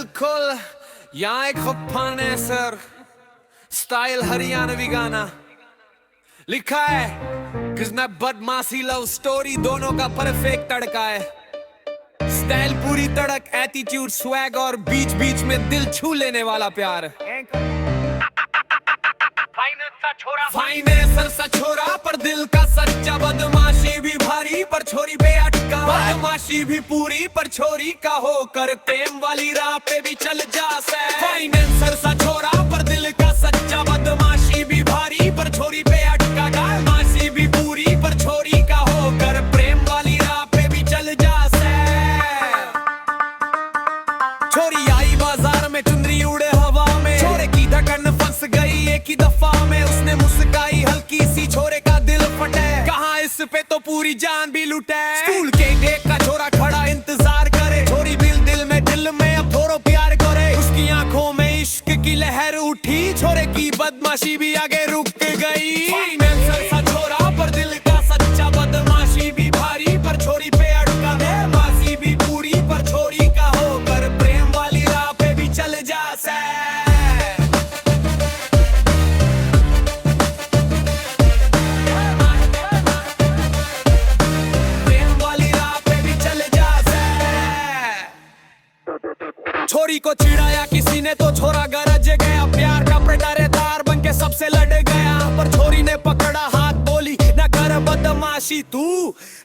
बिल्कुल यहाँ एक फन है सर, स्टाइल हरियाणवी गाना लिखा है किसने बदमाशी लव स्टोरी दोनों का परफेक्ट तड़का है। स्टाइल पूरी तड़क, एटीट्यूड स्वैग और बीच बीच में दिल छू लेने वाला प्यार। फाइनेंसर सा छोरा पर दिल का सच्चा, बदमाशी भी भारी पर छोरी पे अटका, बदमाशी भी पूरी पर छोरी का होकर प्रेम वाली राह पे भी चल जा से। फाइनेंसर सा छोरा पर दिल का सच्चा, बदमाशी भी भारी पर छोरी पे अटका, बदमाशी भी पूरी पर छोरी का होकर प्रेम वाली राह पे भी चल जा से। छोरी आई बाजार में, चुनरी उड़े हवा में, छोरे की ढकन फंस गई एक ही दफा में, उसने मुस्काई हल्की सी, छोरे का दिल फटे, कहा इस पे तो पूरी जान भी लुटे। स्कूल के गेट का छोरा खड़ा इंतजार करे, छोरी दिल में अब थोड़ा प्यार करे, उसकी आंखों में इश्क की लहर उठी, छोरे की बदमाशी भी आगे रुक गई। फाइनेंसर सा छोरा पर दिल का सच्चा, बदमाशी भी भारी पर छोरी पे अटका, बदमाशी भी पूरी पर छोरी का होकर प्रेम वाली राह पे भी चल जा से। छोरी को चिढ़ाया किसी ने तो छोरा गरज गया, प्यार का पटारेदार बन के सबसे लड़ गया, पर छोरी ने पकड़ा हाथ, बोली न कर बदमाशी तू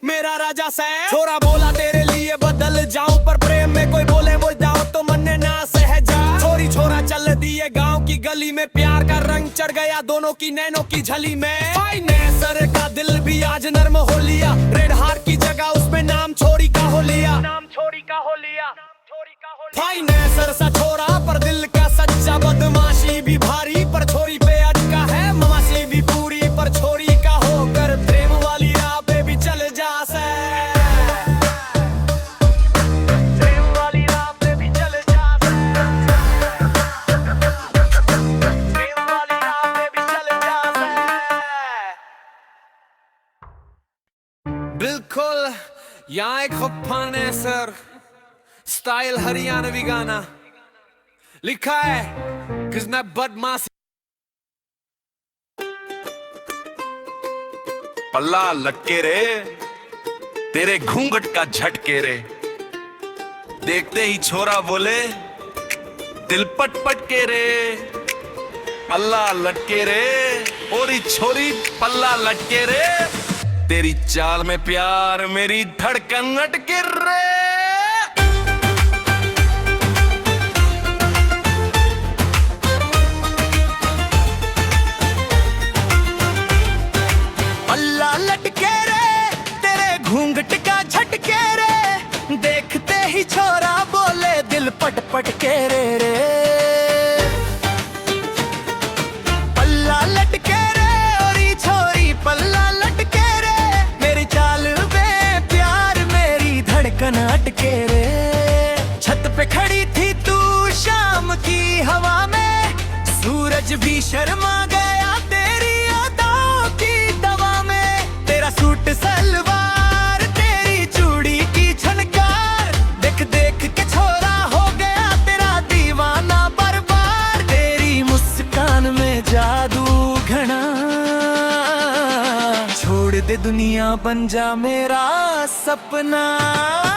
मेरा राजा से। छोरा बोला तेरे लिए बदल जाऊं, पर प्रेम में कोई बोले वो जाओ तो मन ना सह जा। छोरी छोरा चल दिए गांव की गली में, प्यार का रंग चढ़ गया दोनों की नैनों की झली में। फाइनेंसर का दिल भी आज नर्म हो लिया, रेड हार्ट की जगह उसमें नाम छोरी का हो लिया, नाम छोरी का हो लिया। फाइनेंसर सा छोरा पर दिल का सच्चा, बदमाशी भी भारी पर छोरी पे अटका है, बदमाशी भी पूरी पर छोरी का होकर प्रेम वाली राह पे भी चल जा से। प्रेम वाली राह पे भी चल जा से, प्रेम वाली राह पे भी चल जा से। बिल्कुल यहाँ एक फन है सर, स्टाइल हरियाणवी गाना लिखा है किसने बदमाशी। पल्ला लटके रे तेरे घूंघट का झटके रे, देखते ही छोरा बोले दिल पट पट के रे। पल्ला लटके रे ओरी छोरी पल्ला लटके रे, तेरी चाल में प्यार मेरी धड़कन अटके रे। लटके रे तेरे घूंघट का झटके रे, देखते ही छोरा बोले दिल पट पट के रे। पल्ला लटके रे औरी छोरी पल्ला लटके रे, मेरी चाल में प्यार मेरी धड़कन अटके रे। छत पे खड़ी थी तू शाम की हवा में, सूरज भी शर्मा गया तेरी यादों की दवा में। तेरा सूट सलवार तेरी चूड़ी की झनकार, देख देख के छोरा हो गया तेरा दीवाना बर्बाद। तेरी मुस्कान में जादू घना, छोड़ दे दुनिया बन जा मेरा सपना।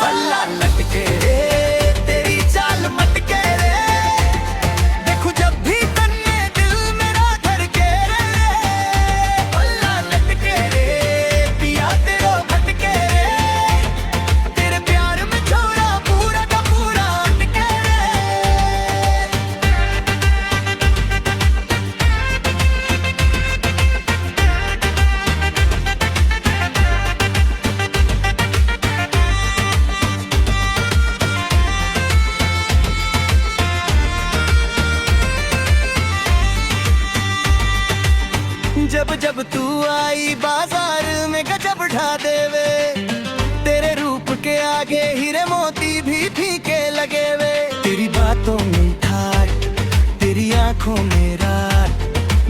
पल्ला लटके रे तेरी चाल मटके रे, देखो जब भी तन्ने दिल मेरा धड़के रे। पल्ला लटके रे पिया तेरो भटके रे, तेरे प्यार में छोरा पूरा का पूरा अटके रे। जब जब तू आई बाजार में गजब ढा देवे, तेरे रूप के आगे हीरे मोती भी फीके लगे वे। तेरी बातों में ठाट, तेरी आंखों में रात,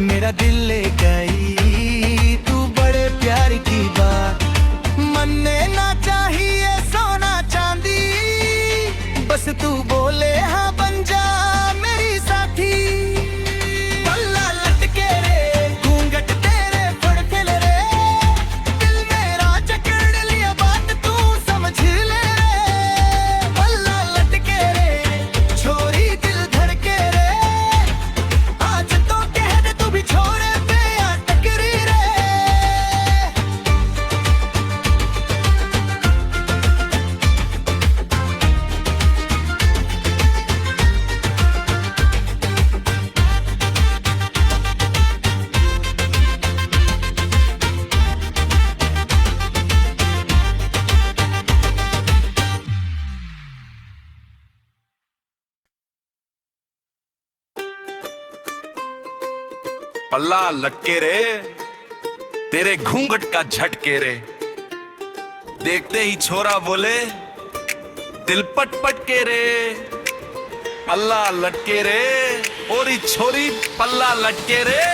मेरा दिल ले गई तू बड़े प्यार की बात। मन ने ना चाहिए सोना चांदी, बस तू बोले हाँ बन पल्ला लटके रे, तेरे घूंघट का झटके रे। देखते ही छोरा बोले दिल पट पट के रे, पल्ला लटके रे, और ये छोरी पल्ला लटके रे।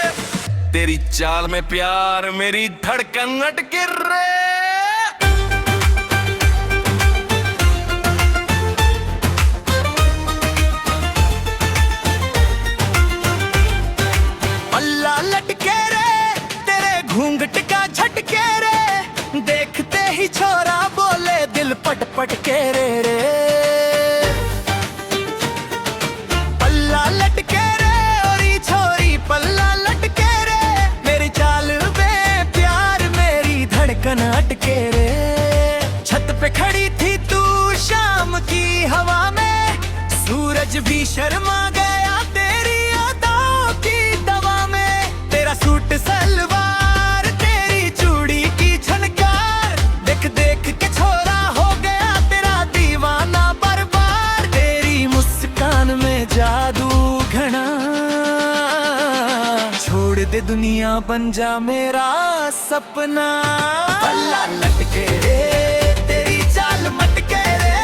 तेरी चाल में प्यार मेरी धड़कन अटके रे। पल्ला लटके रे, तेरे घूंघट का झटके रे। देखते ही छोरा बोले दिल पट पट के रे। पल्ला लटके रे और ये छोरी पल्ला लटके रे। मेरी चाल में प्यार मेरी धड़कन अटके रे। छत पे खड़ी थी तू शाम की हवा में, सूरज भी शर्मा गया तेरी यादों की दवा में। तेरा सूट सलवार तेरी चूड़ी की झनकार, देख देख के छोरा हो गया तेरा दीवाना बर्बाद। तेरी मुस्कान में जादू घना, छोड़ दे दुनिया बन जा मेरा सपना। पल्ला लटके रे, तेरी चाल मटके रे।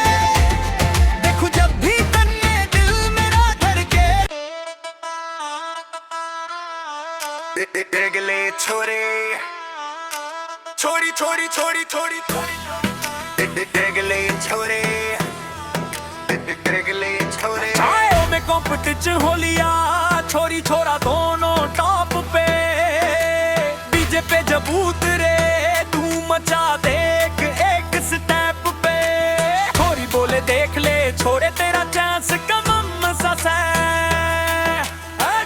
देखूं जब भी तन्ने दिल मेरा धड़के। देगले छोरे, छोड़ी छोड़ी छोड़ी छोड़ी छोड़ी। देगले छोरे, देगले छोरे। छाओ में कंपटीशन हो लिया, छोरी छोरा दोनों टॉप पे। डीजे पे जब उतरे धूम मचा देख एक स्टेप पे। छोरी बोले देख ले छोरे तेरा चांस कम सा है।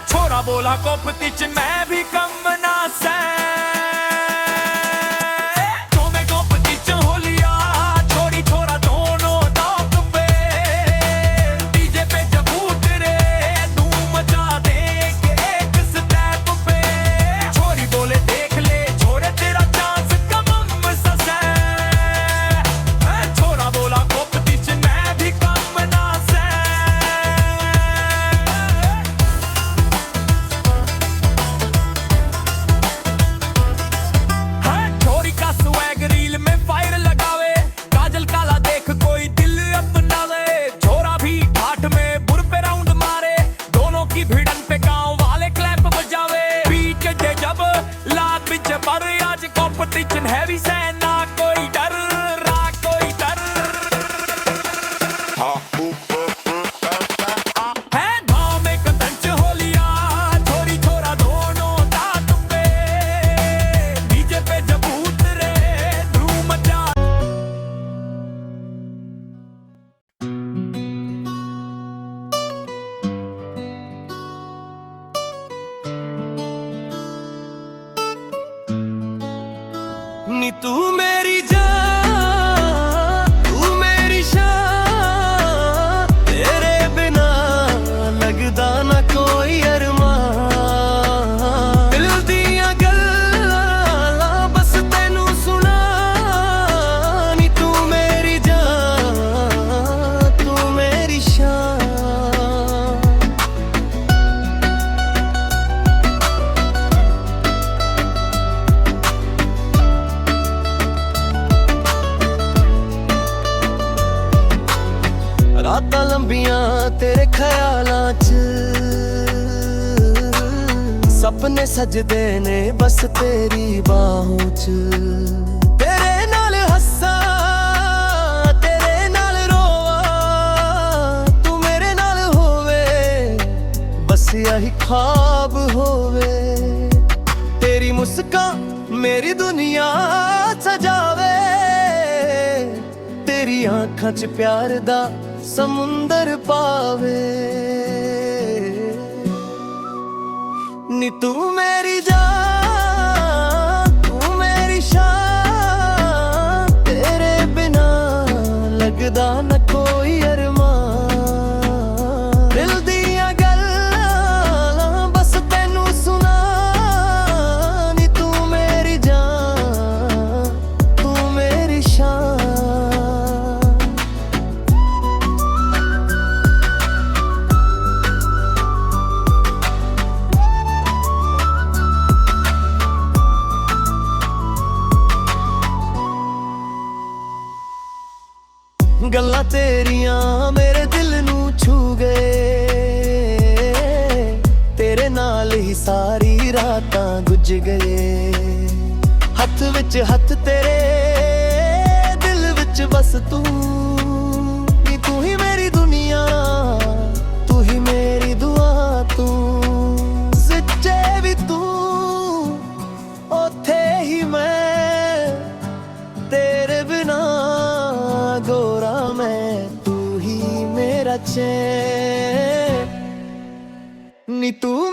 छोरा बोला कंपटीशन मैं भी कम ना से। कंपटीशन हैवी से ना कोई डर, ना कोई डर है। गाँव में कतंच हो लिया, छोरी छोरा दोनों टाट पे। डीजे पे जब उतरे धूम मचा। नी तू मेरी जान, तू मेरी शान। तेरे बिना लगदा ना कोई अरमान। दिल दियां गल्लां बस तेनू सुना। नी तू मेरी जान, तू मेरी शान। रातां लंबियां तेरे ख्यालां च, सपने सजदे ने बस तेरी बाहों च। तेरे नाल हस्सा, तेरे नाल रोवा, तू मेरे नाल होवे बस यही ख्वाब होवे। तेरी मुस्कान मेरी दुनिया सजावे। तेरी आँखां च प्यार दा समुंदर पावे। नी तू मेरी जान, तू मेरी शान। तेरे बिना लगदा न कोई अरमान। दिल दियां गल्लां बस तेनू सुना। नी तू मेरी जान, तू मेरी शान। ਗੱਲਾਂ ਤੇਰੀਆਂ ਮੇਰੇ ਦਿਲ ਨੂੰ ਛੂ ਗਏ, ਤੇਰੇ ਨਾਲ ਹੀ ਸਾਰੀ ਰਾਤਾਂ ਗੁੱਜ ਗਏ। ਹੱਥ ਵਿੱਚ ਹੱਥ ਤੇਰੇ, ਦਿਲ ਵਿੱਚ ਬਸ ਤੂੰ, ਨੀ ਤੂੰ ਹੀ ਮੇਰੀ ਦੁਨੀਆ, ਤੂੰ ਹੀ ਮੇਰੀ ਦੁਆ, ਤੂੰ ਸੱਚੇ ਵੀ ਤੂੰ, ਉੱਥੇ ਹੀ ਮੈਂ ਤੇਰੇ ਬਿਨਾ ਗੋਰਾ ਮੈਂ, ਤੂੰ ਹੀ ਮੇਰਾ ਚੈਨ, ਨੀ ਤੂੰ